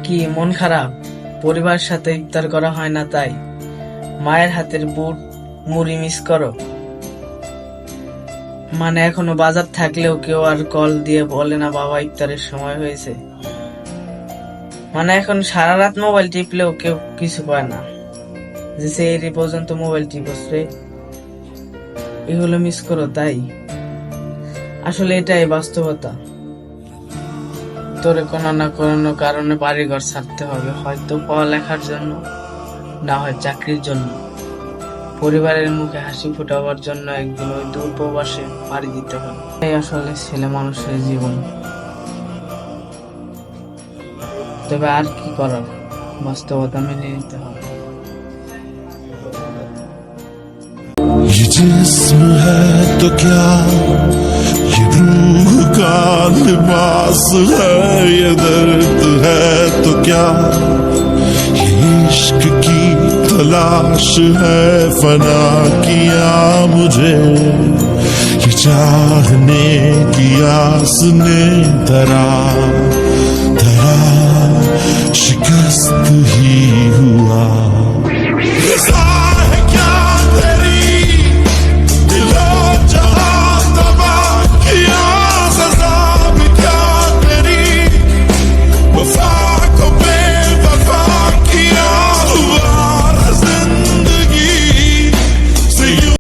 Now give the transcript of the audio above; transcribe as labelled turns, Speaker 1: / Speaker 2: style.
Speaker 1: কি মন খারাপ? পরিবারের সাথে ইফতার করা হয় না তাই? মায়ের হাতের বুট মুড়ি মিস করো? মানে এখনো বাজার থাকলেও কেউ আর কল দিয়ে বলে না বাবা ইফতারের সময় হয়েছে? মানে এখন সারা রাত মোবাইল টিপলেও কেউ কিছু পায় না, যে সেই পর্যন্ত মোবাইল টিপছে, এগুলো মিস করো তাই? আসলে এটাই বাস্তবতা। তোরে কোনো না কোনো কারণে বাড়িঘর ছাড়তে হবে, হয়তো পড়ালেখার জন্য, না হয় চাকরির জন্য, পরিবারের মুখে হাসি ফোটাবার জন্য একদিন ওই দূর প্রবাসে পাড়ি দিতে হবে। এই আসলে ছেলে মানুষের জীবন। তবে আর কি করার, বাস্তবতা মেনে নিতে হবে।
Speaker 2: ये जिस्म है तो क्या, ये रूह का लिबास है, ये दर्द है तो क्या, ये इश्क की तलाश है, फना किया मुझे ये चाहने की आस ने धरा धरा, शिकस्त ही हुआ